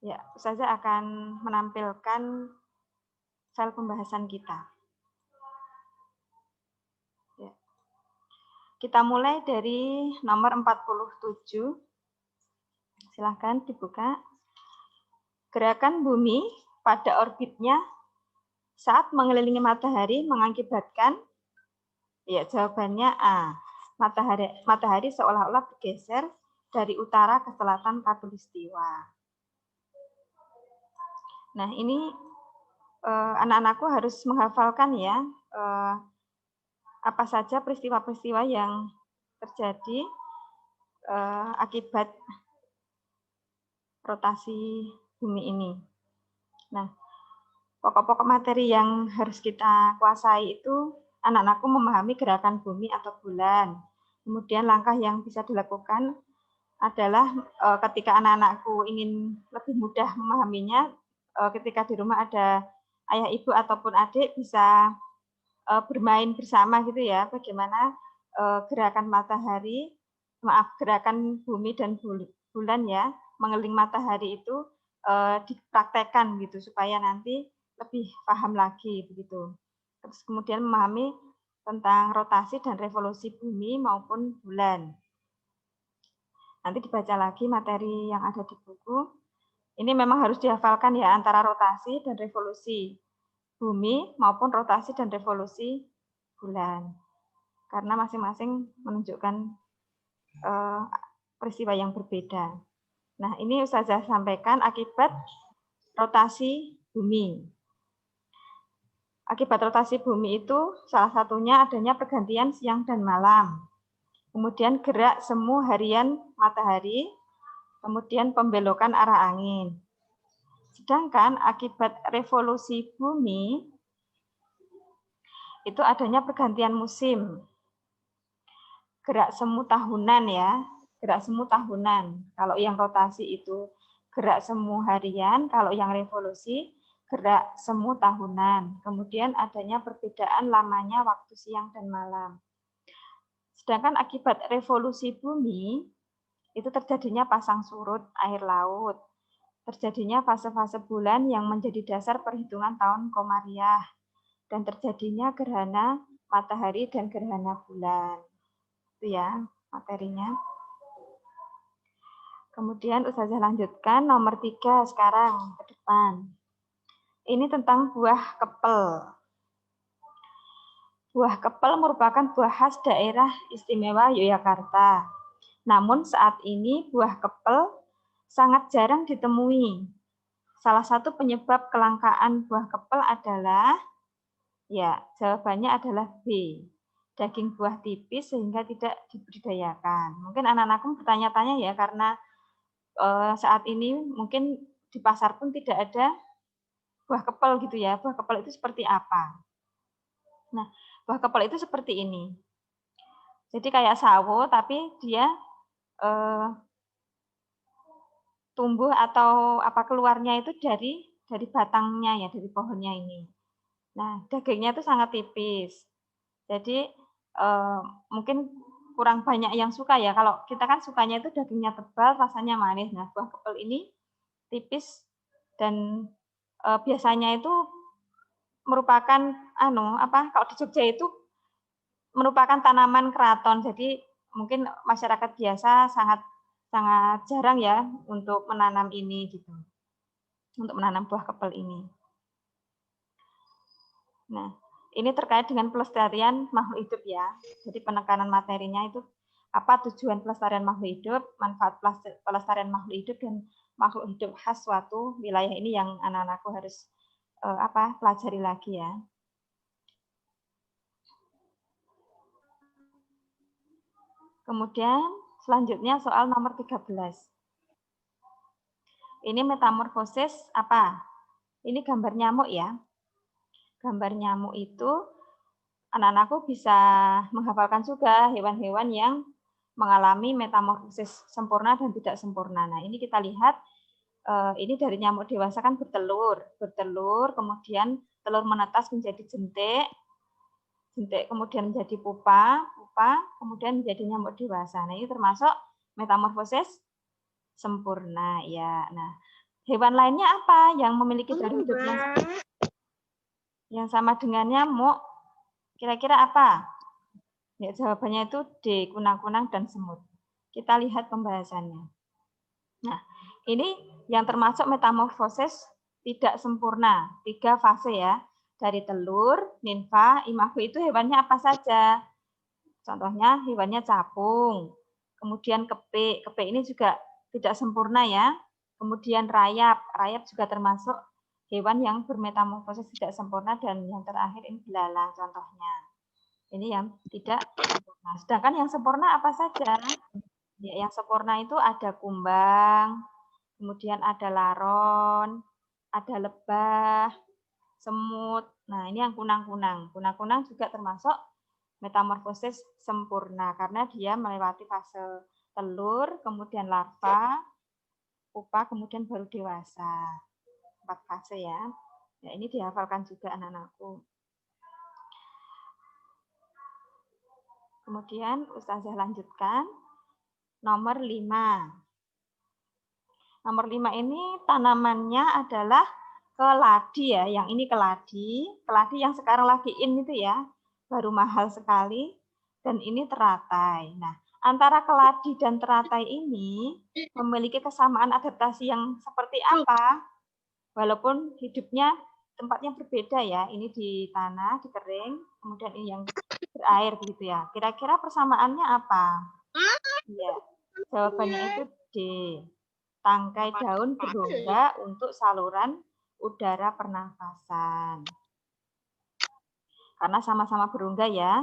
Ya, Ustazah akan menampilkan file pembahasan kita. Ya. Kita mulai dari nomor 47. Silahkan dibuka. Gerakan bumi pada orbitnya saat mengelilingi matahari mengakibatkan, ya jawabannya A. Matahari seolah-olah bergeser dari utara ke selatan khatulistiwa. Nah, ini anak-anakku harus menghafalkan ya apa saja peristiwa-peristiwa yang terjadi akibat rotasi bumi ini. Nah, pokok-pokok materi yang harus kita kuasai itu anak-anakku memahami gerakan bumi atau bulan. Kemudian langkah yang bisa dilakukan adalah ketika anak-anakku ingin lebih mudah memahaminya, ketika di rumah ada ayah ibu ataupun adik bisa bermain bersama gitu ya, bagaimana gerakan bumi dan bulan ya, mengelilingi matahari itu dipraktekkan gitu supaya nanti lebih paham lagi begitu. Terus kemudian memahami tentang rotasi dan revolusi bumi maupun bulan. Nanti dibaca lagi materi yang ada di buku. Ini memang harus dihafalkan ya antara rotasi dan revolusi bumi maupun rotasi dan revolusi bulan. Karena masing-masing menunjukkan peristiwa yang berbeda. Nah, ini Ustazah sampaikan akibat rotasi bumi. Akibat rotasi bumi itu salah satunya adanya pergantian siang dan malam. Kemudian gerak semu harian matahari, kemudian pembelokan arah angin. Sedangkan akibat revolusi bumi itu adanya pergantian musim. Gerak semu tahunan ya, gerak semu tahunan. Kalau yang rotasi itu gerak semu harian, kalau yang revolusi gerak semu tahunan. Kemudian adanya perbedaan lamanya waktu siang dan malam. Sedangkan akibat revolusi bumi, itu terjadinya pasang surut air laut, terjadinya fase-fase bulan yang menjadi dasar perhitungan tahun Komariah, dan terjadinya gerhana matahari dan gerhana bulan. Itu ya materinya. Kemudian Ustazah lanjutkan nomor 3 sekarang ke depan. Ini tentang buah kepel. Buah kepel merupakan buah khas daerah istimewa Yogyakarta. Namun saat ini buah kepel sangat jarang ditemui. Salah satu penyebab kelangkaan buah kepel adalah, ya jawabannya adalah B. Daging buah tipis sehingga tidak dibudidayakan. Mungkin anak-anakku bertanya-tanya ya, karena saat ini mungkin di pasar pun tidak ada buah kepel gitu ya. Buah kepel itu seperti apa? Nah, buah kepel itu seperti ini. Jadi kayak sawo, tapi dia tumbuh atau apa keluarnya itu dari batangnya ya, dari pohonnya ini. Nah, dagingnya itu sangat tipis. Jadi mungkin kurang banyak yang suka ya. Kalau kita kan sukanya itu dagingnya tebal, rasanya manis. Nah, buah kepel ini tipis dan biasanya itu merupakan kalau di Jogja itu merupakan tanaman keraton. Jadi mungkin masyarakat biasa sangat sangat jarang ya untuk menanam ini gitu. Untuk menanam buah kepel ini. Nah, ini terkait dengan pelestarian makhluk hidup ya. Jadi penekanan materinya itu apa tujuan pelestarian makhluk hidup, manfaat pelestarian makhluk hidup dan makhluk hidup khas suatu wilayah ini yang anak-anakku harus pelajari lagi ya. Kemudian selanjutnya soal nomor 13. Ini metamorfosis apa? Ini gambar nyamuk ya. Gambar nyamuk itu anak-anakku bisa menghafalkan juga hewan-hewan yang mengalami metamorfosis sempurna dan tidak sempurna. Nah, ini kita lihat, ini dari nyamuk dewasa kan bertelur, kemudian telur menetas menjadi jentik kemudian menjadi pupa, kemudian menjadi nyamuk dewasa. Nah, ini termasuk metamorfosis sempurna ya. Nah, Hewan lainnya apa yang memiliki jalur hidup yang sama dengan nyamuk? Kira-kira apa? Ya, jawabannya itu D, kunang-kunang dan semut. Kita lihat pembahasannya. Nah, ini yang termasuk metamorfosis tidak sempurna. 3 fase ya. Dari telur, nimfa, imago itu hewannya apa saja? Contohnya hewannya capung. Kemudian kepik. Kepik ini juga tidak sempurna ya. Kemudian rayap. Rayap juga termasuk hewan yang bermetamorfosis tidak sempurna. Dan yang terakhir ini belalang contohnya. Ini yang tidak sempurna. Sedangkan yang sempurna apa saja? Ya, yang sempurna itu ada kumbang, kemudian ada laron, ada lebah, semut. Nah, ini yang kunang-kunang. Kunang-kunang juga termasuk metamorfosis sempurna karena dia melewati fase telur, kemudian larva, pupa, kemudian baru dewasa. 4 fase ya. Ya, ini dihafalkan juga anak-anakku. Kemudian Ustazah lanjutkan. Nomor 5. Nomor 5 ini tanamannya adalah keladi ya. Yang ini keladi. Keladi yang sekarang lagi in itu ya. Baru mahal sekali. Dan ini teratai. Nah, antara keladi dan teratai ini memiliki kesamaan adaptasi yang seperti apa? Walaupun hidupnya tempatnya berbeda ya. Ini di tanah, di kering. Kemudian ini yang berair begitu ya. Kira-kira persamaannya apa? Ya, jawabannya itu D. Tangkai daun berongga untuk saluran udara pernafasan. Karena sama-sama berongga ya.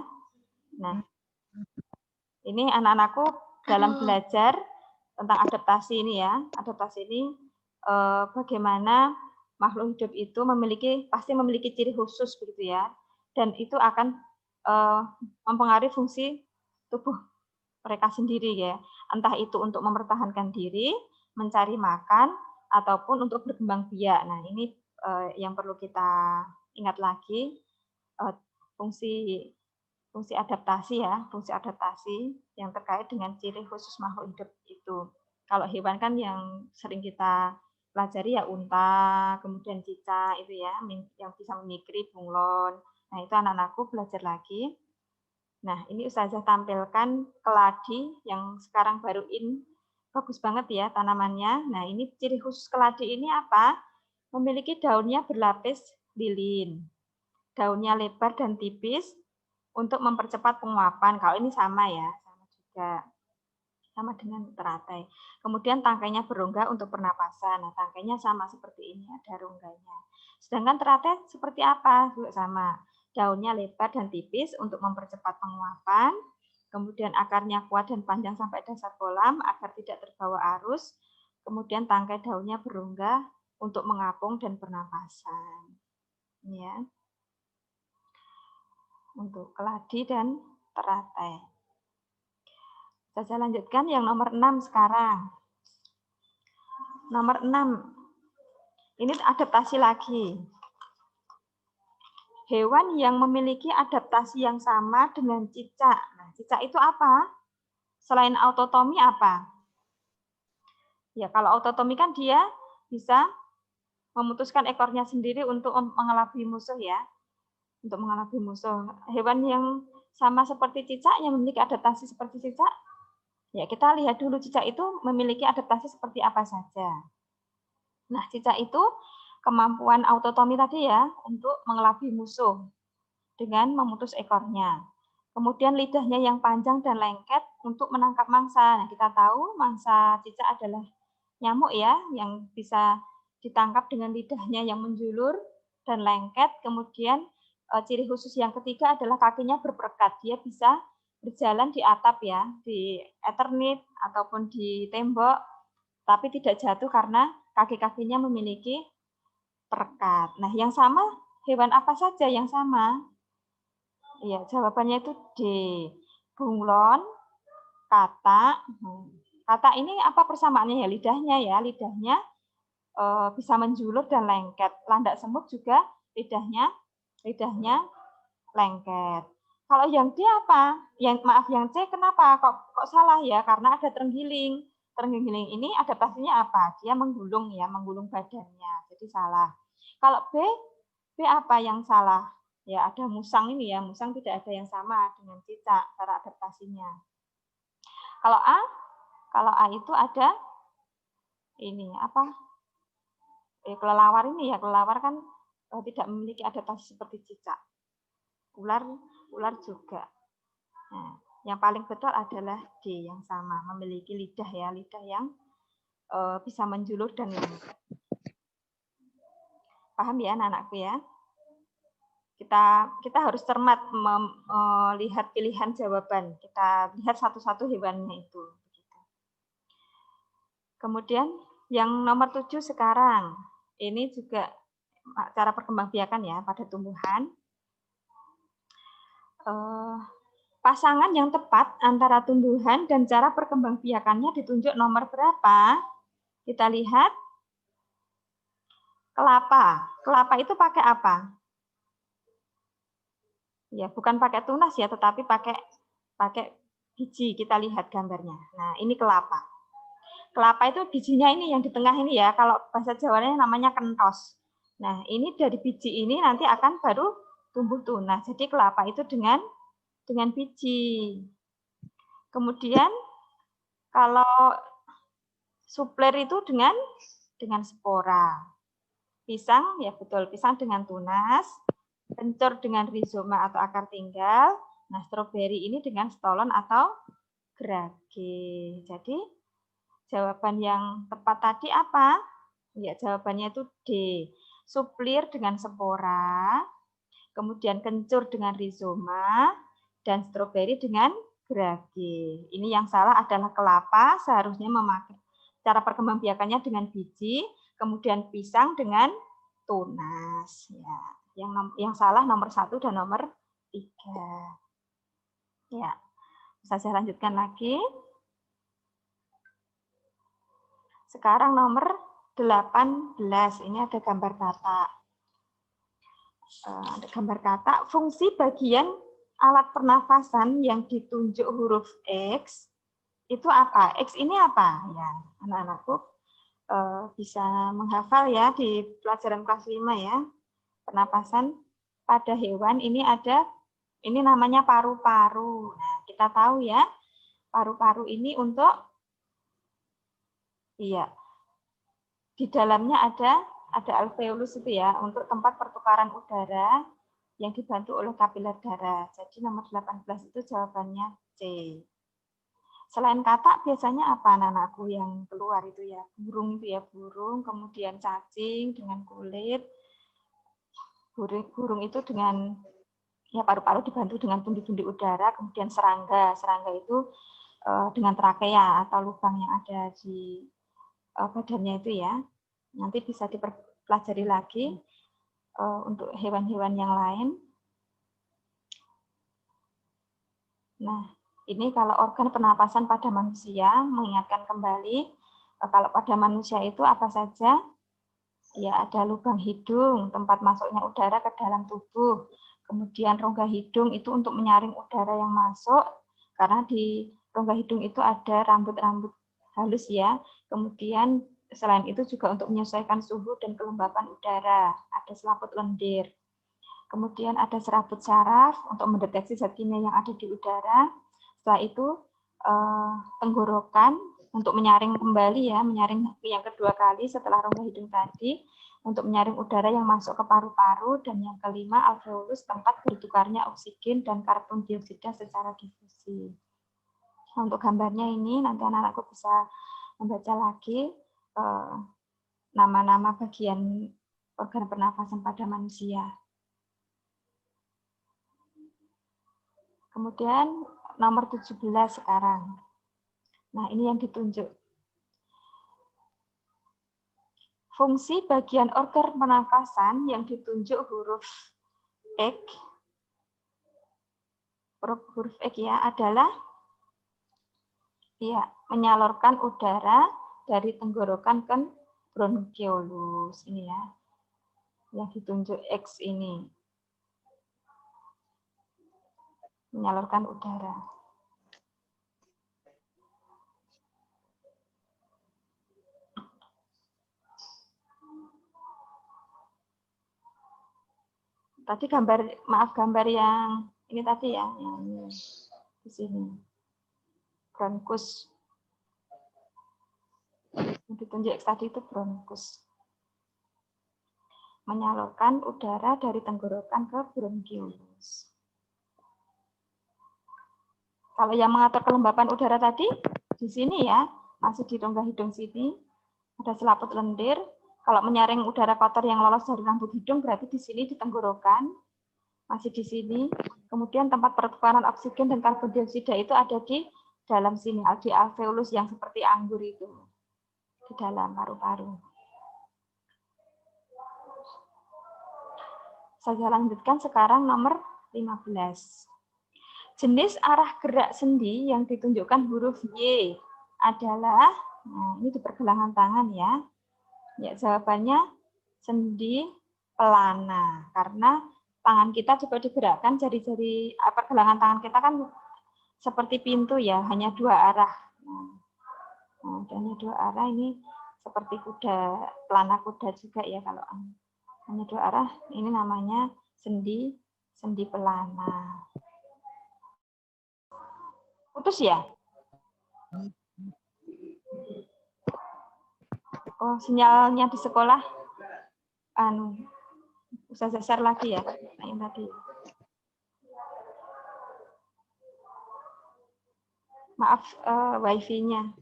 Nah, ini anak-anakku dalam belajar tentang adaptasi ini ya. Adaptasi ini bagaimana makhluk hidup itu pasti memiliki ciri khusus begitu ya. Dan itu akan mempengaruhi fungsi tubuh mereka sendiri ya. Entah itu untuk mempertahankan diri, mencari makan, ataupun untuk berkembang biak. Nah, ini yang perlu kita ingat lagi, fungsi adaptasi ya, fungsi adaptasi yang terkait dengan ciri khusus makhluk hidup itu. Kalau hewan kan yang sering kita pelajari ya unta, kemudian cicak itu ya, yang bisa memikiri, bunglon. Nah, itu anak-anakku belajar lagi. Nah, ini Ustazah tampilkan keladi yang sekarang baru in. Bagus banget ya tanamannya. Nah, ini ciri khusus keladi ini apa? Memiliki daunnya berlapis lilin. Daunnya lebar dan tipis untuk mempercepat penguapan. Kalau ini sama ya, sama juga. Sama dengan teratai. Kemudian tangkainya berongga untuk pernapasan. Nah, tangkainya sama seperti ini, ada rongganya. Sedangkan teratai seperti apa? Juga sama. Daunnya lebar dan tipis untuk mempercepat penguapan. Kemudian akarnya kuat dan panjang sampai dasar kolam agar tidak terbawa arus. Kemudian tangkai daunnya berongga untuk mengapung dan pernapasan. Ya. Untuk keladi dan teratai. Saya lanjutkan yang nomor 6 sekarang. Nomor 6. Ini adaptasi lagi. Hewan yang memiliki adaptasi yang sama dengan cicak. Nah, cicak itu apa? Selain autotomi apa? Ya, kalau autotomi kan dia bisa memutuskan ekornya sendiri untuk mengelabui musuh ya. Untuk mengelabui musuh. Hewan yang sama seperti cicak yang memiliki adaptasi seperti cicak. Ya, kita lihat dulu cicak itu memiliki adaptasi seperti apa saja. Nah, cicak itu kemampuan autotomi tadi ya untuk mengelabui musuh dengan memutus ekornya. Kemudian lidahnya yang panjang dan lengket untuk menangkap mangsa. Nah, kita tahu mangsa cicak adalah nyamuk ya yang bisa ditangkap dengan lidahnya yang menjulur dan lengket. Kemudian ciri khusus yang ketiga adalah kakinya berperekat. Dia bisa berjalan di atap ya, di eternit ataupun di tembok, tapi tidak jatuh karena kaki-kakinya memiliki perekat. Nah, yang sama, hewan apa saja yang sama? Iya, jawabannya itu D. Bunglon, katak. Katak ini apa persamaannya ya? Lidahnya ya, lidahnya bisa menjulur dan lengket. Landak semut juga lidahnya lengket. Kalau yang D apa? Yang C kenapa? Kok salah ya? Karena ada terenggiling. terenggiling ini adaptasinya apa? Dia menggulung ya, menggulung badannya. Jadi salah. Kalau B apa yang salah? Ya ada musang ini ya, musang tidak ada yang sama dengan cicak cara adaptasinya. Kalau A itu ada ini apa? Kelelawar ini ya, kelelawar kan tidak memiliki adaptasi seperti cicak. Ular juga. Nah, yang paling betul adalah D yang sama, memiliki lidah ya, lidah yang bisa menjulur dan lembut. Paham ya anak-anakku ya? Kita harus cermat melihat pilihan jawaban. Kita lihat satu-satu hewannya itu. Kemudian yang nomor 7 sekarang. Ini juga cara perkembangbiakan ya pada tumbuhan. Pasangan yang tepat antara tumbuhan dan cara perkembangbiakannya ditunjuk nomor berapa? Kita lihat. Kelapa. Kelapa itu pakai apa? Ya, bukan pakai tunas ya, tetapi pakai biji. Kita lihat gambarnya. Nah, ini kelapa. Kelapa itu bijinya ini yang di tengah ini ya. Kalau bahasa Jawanya namanya kentos. Nah, ini dari biji ini nanti akan baru tumbuh tunas. Jadi kelapa itu dengan biji. Kemudian kalau supler itu dengan spora. Pisang ya betul, pisang dengan tunas. Kencur dengan rizoma atau akar tinggal. Nah, stroberi ini dengan stolon atau gerage. Jadi, jawaban yang tepat tadi apa? Ya, jawabannya itu D. Suplir dengan spora, kemudian kencur dengan rizoma, dan stroberi dengan gerage. Ini yang salah adalah kelapa, seharusnya memakai cara perkembangbiakannya dengan biji, kemudian pisang dengan tunas. Ya. Yang salah nomor 1 dan nomor 3. Ya, bisa saya lanjutkan lagi. Sekarang nomor 18. Ini ada gambar katak. Ada gambar katak. Fungsi bagian alat pernafasan yang ditunjuk huruf X itu apa? X ini apa? Ya, anak-anakku bisa menghafal ya di pelajaran kelas 5 ya. Pernapasan pada hewan ini namanya paru-paru. Nah, kita tahu ya, paru-paru ini untuk di dalamnya ada alveolus itu ya, untuk tempat pertukaran udara yang dibantu oleh kapiler darah. Jadi nomor 18 itu jawabannya C. Selain katak biasanya apa anak-anakku yang keluar itu ya? Burung itu ya, burung, kemudian cacing dengan kulit. Burung itu dengan ya paru-paru dibantu dengan pundi-pundi udara, kemudian serangga itu dengan trakea atau lubang yang ada di badannya itu ya. Nanti bisa dipelajari lagi untuk hewan-hewan yang lain. Nah, ini kalau organ pernapasan pada manusia, mengingatkan kembali kalau pada manusia itu apa saja? Ya, ada lubang hidung, tempat masuknya udara ke dalam tubuh. Kemudian rongga hidung itu untuk menyaring udara yang masuk, karena di rongga hidung itu ada rambut-rambut halus ya. Kemudian selain itu juga untuk menyesuaikan suhu dan kelembapan udara, ada selaput lendir. Kemudian ada serabut saraf untuk mendeteksi zat kimia yang ada di udara. Setelah itu tenggorokan untuk menyaring kembali ya, menyaring yang kedua kali setelah rongga hidung tadi, untuk menyaring udara yang masuk ke paru-paru, dan yang kelima alveolus tempat bertukarnya oksigen dan karbon dioksida secara difusi. Nah, untuk gambarnya ini nanti anak-anakku bisa membaca lagi nama-nama bagian organ pernafasan pada manusia. Kemudian nomor 17 sekarang. Nah, ini yang ditunjuk. Fungsi bagian organ pernafasan yang ditunjuk huruf X, huruf X ya, adalah ya, menyalurkan udara dari tenggorokan ke bronkiolus ini ya. Yang ditunjuk X ini. Menyalurkan udara. Tadi gambar yang ini tadi ya, yang di sini. Bronkus. Yang ditunjuk tadi itu bronkus. Menyalurkan udara dari tenggorokan ke bronkiolus. Kalau yang mengatur kelembapan udara tadi, di sini ya, masih di rongga hidung sini, ada selaput lendir. Kalau menyaring udara kotor yang lolos dari rambut hidung, berarti di sini di tenggorokan, masih di sini. Kemudian tempat pertukaran oksigen dan karbon dioksida itu ada di dalam sini, di alveolus yang seperti anggur itu, di dalam paru-paru. Saya lanjutkan sekarang nomor 15. Jenis arah gerak sendi yang ditunjukkan huruf Y adalah, nah ini di pergelangan tangan ya. Ya, jawabannya sendi pelana. Karena tangan kita juga digerakkan, jari-jari pergelangan tangan kita kan seperti pintu ya, hanya dua arah. Nah, hanya dua arah ini seperti kuda, pelana kuda juga ya kalau hanya dua arah. Ini namanya sendi pelana. Putus ya? Oh, sinyalnya di sekolah usah share lagi ya, yang tadi. Maaf, wifi-nya.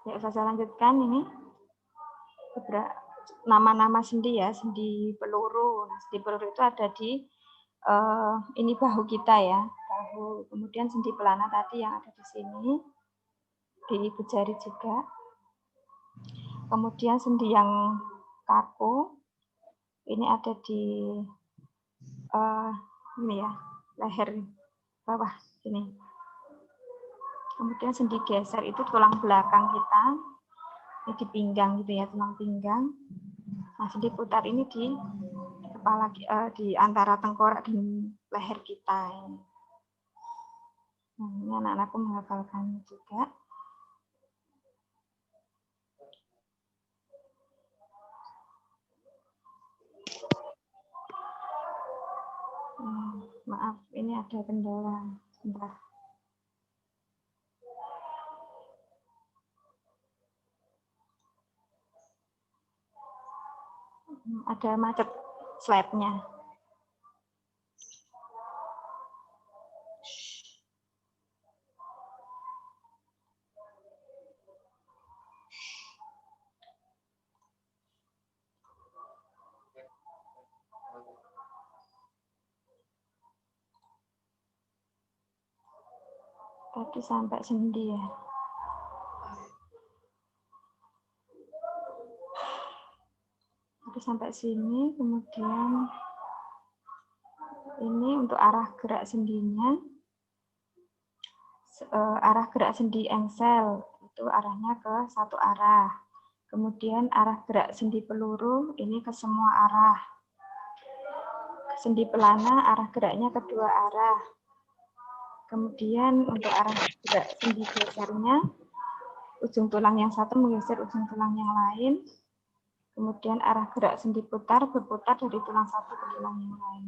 Ya, saya lanjutkan ini. Nama-nama sendi ya, sendi peluru. Nah, sendi peluru itu ada di ini bahu kita ya, bahu. Kemudian sendi pelana tadi yang ada di sini, di ibu jari juga. Kemudian sendi yang kaku, ini ada di ini ya, leher bawah sini. Kemudian sendi geser itu tulang belakang kita, ini di pinggang gitu ya, tulang pinggang. Nah, sendi putar ini di kepala, di antara tengkorak dan leher kita. Nah, ini anak-anakku menghafalkan juga. Maaf, ini ada kendala. Sebentar. Ada macet slide-nya. Tadi sampai sendi ya. Tadi sampai sini, kemudian ini untuk arah gerak sendinya. Arah gerak sendi engsel itu arahnya ke satu arah. Kemudian arah gerak sendi peluru ini ke semua arah. Sendi pelana arah geraknya ke dua arah. Kemudian untuk arah gerak sendi gesernya, ujung tulang yang satu menggeser ujung tulang yang lain. Kemudian arah gerak sendi putar berputar dari tulang satu ke tulang yang lain.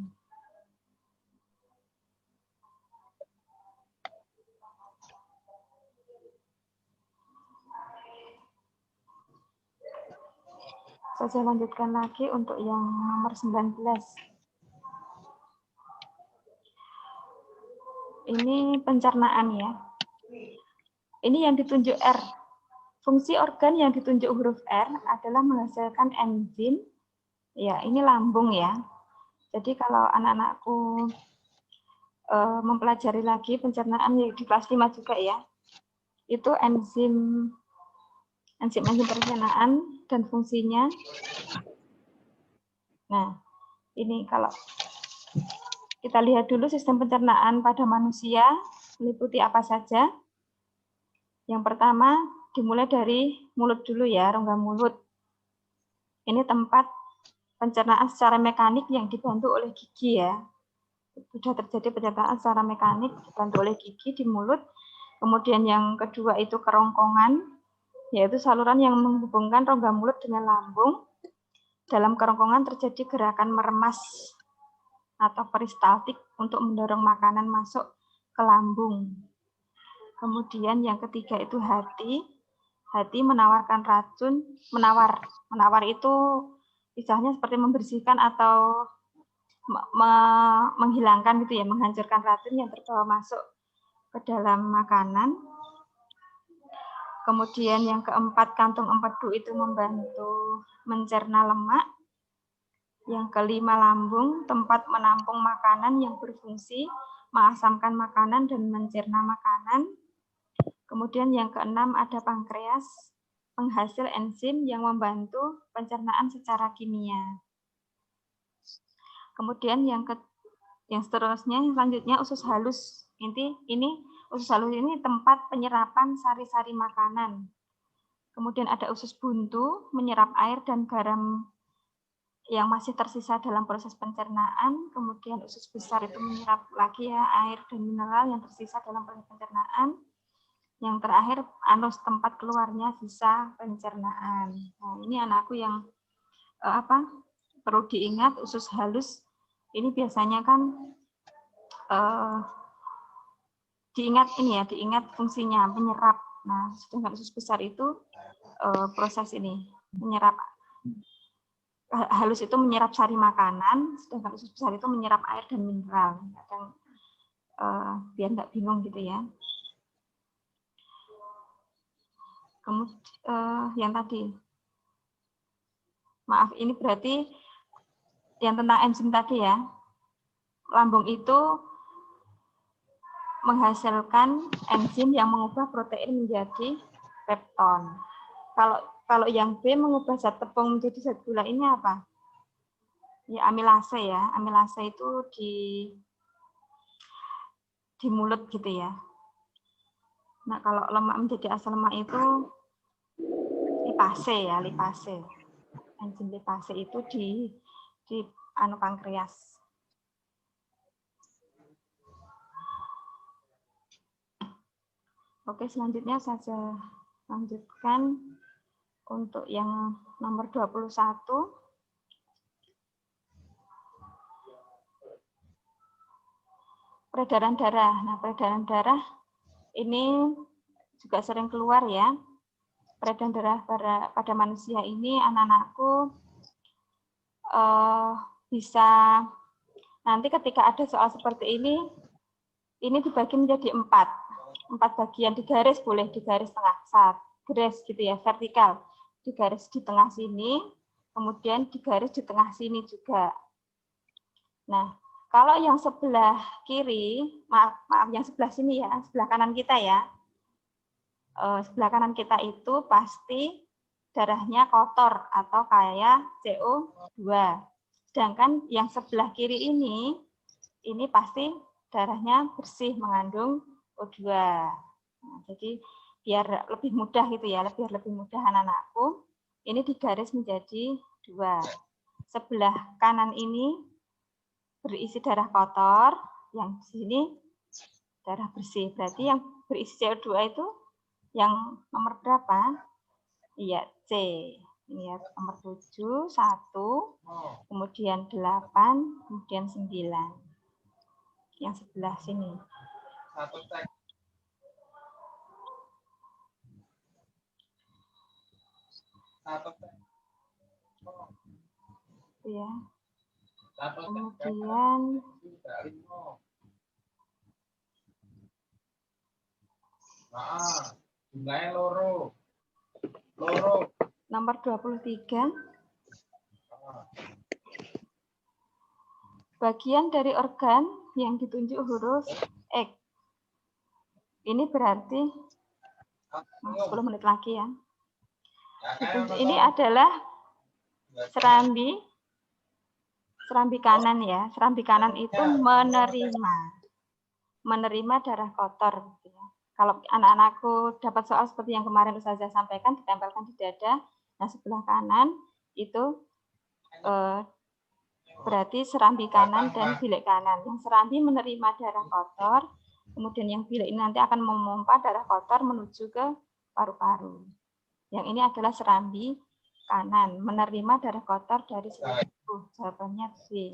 Saya lanjutkan lagi untuk yang nomor 19. Ini pencernaan ya. Ini yang ditunjuk R. Fungsi organ yang ditunjuk huruf R adalah menghasilkan enzim. Ya, ini lambung ya. Jadi kalau anak-anakku mempelajari lagi pencernaan di kelas 5 juga ya. Itu enzim pencernaan dan fungsinya. Nah, ini kalau kita lihat dulu sistem pencernaan pada manusia meliputi apa saja. Yang pertama dimulai dari mulut dulu ya, rongga mulut. Ini tempat pencernaan secara mekanik yang dibantu oleh gigi ya. Sudah terjadi pencernaan secara mekanik dibantu oleh gigi di mulut. Kemudian yang kedua itu kerongkongan, yaitu saluran yang menghubungkan rongga mulut dengan lambung. dalam kerongkongan terjadi gerakan meremas atau peristaltik untuk mendorong makanan masuk ke lambung. Kemudian yang ketiga itu hati. Hati menawarkan racun, menawar itu istilahnya seperti membersihkan atau menghilangkan gitu ya, menghancurkan racun yang terbawa masuk ke dalam makanan. Kemudian yang keempat, kantung empedu itu membantu mencerna lemak. Yang kelima, lambung, tempat menampung makanan yang berfungsi mengasamkan makanan dan mencerna makanan. Kemudian yang keenam ada pankreas, penghasil enzim yang membantu pencernaan secara kimia. Kemudian yang seterusnya, selanjutnya usus halus. Ini usus halus ini tempat penyerapan sari-sari makanan. Kemudian ada usus buntu, menyerap air dan garam yang masih tersisa dalam proses pencernaan. Kemudian usus besar itu menyerap lagi ya air dan mineral yang tersisa dalam proses pencernaan. Yang terakhir anus, tempat keluarnya sisa pencernaan. Nah, ini anakku yang perlu diingat, usus halus ini biasanya kan diingat fungsinya menyerap. Nah, sedangkan usus besar itu proses ini menyerap. Halus itu menyerap sari makanan, sedangkan usus besar itu menyerap air dan mineral. Kadang biar nggak bingung gitu ya. Kemudian yang tadi, maaf, ini berarti yang tentang enzim tadi ya. Lambung itu menghasilkan enzim yang mengubah protein menjadi pepton. Kalau yang B mengubah zat tepung menjadi zat gula, ini apa? Ya amilase ya. Amilase itu di mulut gitu ya. Nah, kalau lemak menjadi asam lemak itu lipase ya, lipase. Enzim lipase itu di pankreas. Oke, selanjutnya saya lanjutkan untuk yang nomor 21. Peredaran darah. Nah, peredaran darah ini juga sering keluar ya. Peredaran darah pada manusia ini, anak-anakku bisa nanti ketika ada soal seperti ini dibagi menjadi 4 bagian, digaris, boleh digaris tengah, garis gitu ya, vertikal, digaris di tengah sini, kemudian digaris di tengah sini juga. Nah, kalau yang sebelah kiri, maaf yang sebelah sini ya, sebelah kanan kita ya, sebelah kanan kita itu pasti darahnya kotor atau kayak CO2. Sedangkan yang sebelah kiri ini pasti darahnya bersih, mengandung O2. Nah, jadi biar lebih mudah gitu ya, biar lebih mudah anak-anakku, ini digaris menjadi 2. Sebelah kanan ini berisi darah kotor, yang sini darah bersih. Berarti yang berisi CO2 itu yang nomor berapa? Iya, C. Ini ya, nomor 7, 1, kemudian 8, kemudian 9. Yang sebelah sini. Ya. Kemudian jumlahnya loro. Nomor 23. Bagian dari organ yang ditunjuk huruf X. Ini berarti 10 menit lagi ya. Ini adalah serambi kanan ya. Serambi kanan itu menerima darah kotor. Kalau anak-anakku dapat soal seperti yang kemarin Ustazah sampaikan, ditempelkan di dada. Nah, sebelah kanan itu berarti serambi kanan dan bilik kanan. Yang serambi menerima darah kotor, kemudian yang bilik ini nanti akan memompa darah kotor menuju ke paru-paru. Yang ini adalah serambi kanan, menerima darah kotor dari seluruh tubuh. Jawabannya B.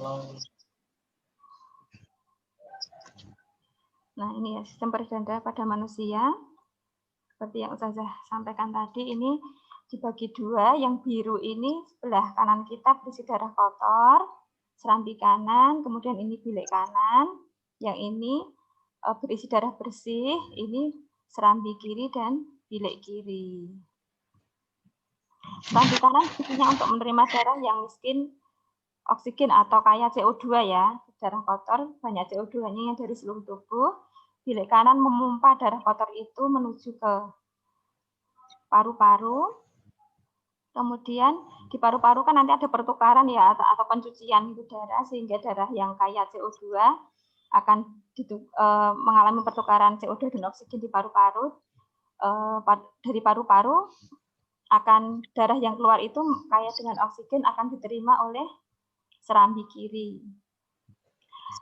Nah, ini ya sistem peredaran darah pada manusia. Seperti yang saya sampaikan tadi, ini dibagi dua. Yang biru ini sebelah kanan kita berisi darah kotor, serambi kanan, kemudian ini bilik kanan. Yang ini berisi darah bersih, ini serambi kiri dan bilik kiri. Serambi kanan fungsinya untuk menerima darah yang miskin oksigen atau kaya CO2 ya. Darah kotor banyak CO2-nya yang dari seluruh tubuh. Bilik kanan memompa darah kotor itu menuju ke paru-paru. Kemudian di paru-paru kan nanti ada pertukaran ya atau pencucian itu darah, sehingga darah yang kaya CO2 akan mengalami pertukaran CO2 dan oksigen di paru-paru. Dari paru-paru akan darah yang keluar itu kaya dengan oksigen akan diterima oleh serambi kiri.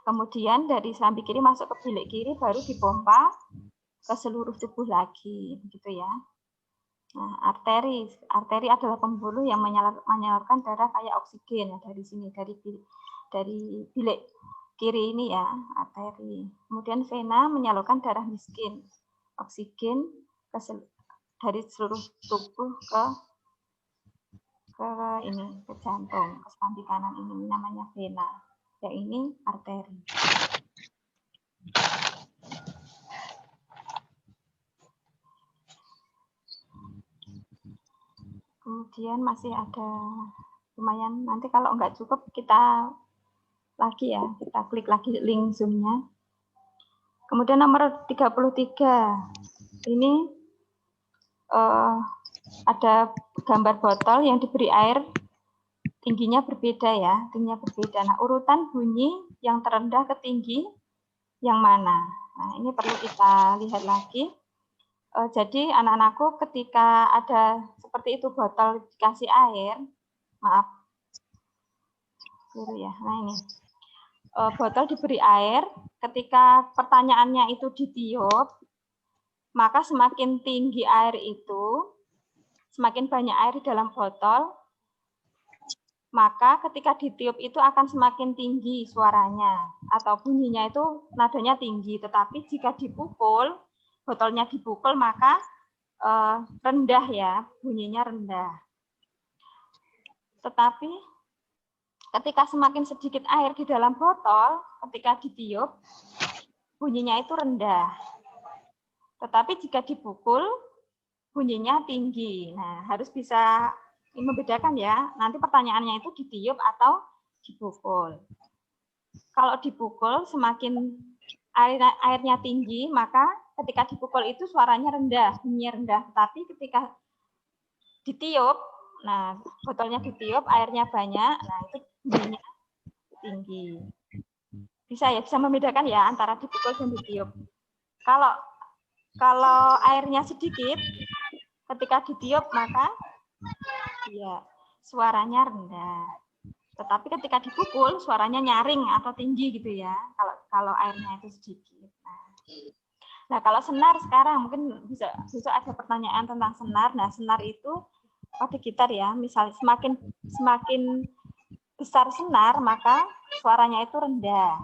Kemudian dari serambi kiri masuk ke bilik kiri baru dipompa ke seluruh tubuh lagi, begitu ya. Nah, arteri adalah pembuluh yang menyalurkan darah kaya oksigen ya, dari sini dari bilik kiri ini ya, arteri. Kemudian vena menyalurkan darah miskin oksigen dari seluruh tubuh ke jantung, ke serambi kanan ini namanya vena. Yang ini arteri. Kemudian masih ada lumayan, nanti kalau nggak cukup kita lagi ya, kita klik lagi link Zoom-nya. Kemudian nomor 33, ini ada gambar botol yang diberi air, tingginya berbeda ya, tingginya berbeda. Nah, urutan bunyi yang terendah ke tinggi yang mana? Nah, ini perlu kita lihat lagi. Jadi anak-anakku ketika ada seperti itu botol dikasih air, maaf, ya. Nah ini botol diberi air, ketika pertanyaannya itu ditiup, maka semakin tinggi air itu, semakin banyak air di dalam botol, maka ketika ditiup itu akan semakin tinggi suaranya atau bunyinya itu nadanya tinggi. Tetapi jika dipukul, botolnya dipukul maka rendah ya, bunyinya rendah. Tetapi ketika semakin sedikit air di dalam botol, ketika ditiup, bunyinya itu rendah. Tetapi jika dipukul, bunyinya tinggi. Nah, harus bisa membedakan ya, nanti pertanyaannya itu ditiup atau dipukul. Kalau dipukul, semakin airnya tinggi, maka ketika dipukul itu suaranya rendah, bunyinya rendah. Tapi ketika ditiup, nah botolnya ditiup, airnya banyak, nah itu bunyinya tinggi. Bisa ya, bisa membedakan ya antara dipukul dan ditiup. Kalau airnya sedikit, ketika ditiup maka ya suaranya rendah. Tetapi ketika dipukul suaranya nyaring atau tinggi gitu ya. Kalau airnya itu sedikit. Nah, kalau senar sekarang mungkin bisa ada pertanyaan tentang senar. Nah, senar itu pada gitar ya. Misalnya semakin besar senar maka suaranya itu rendah.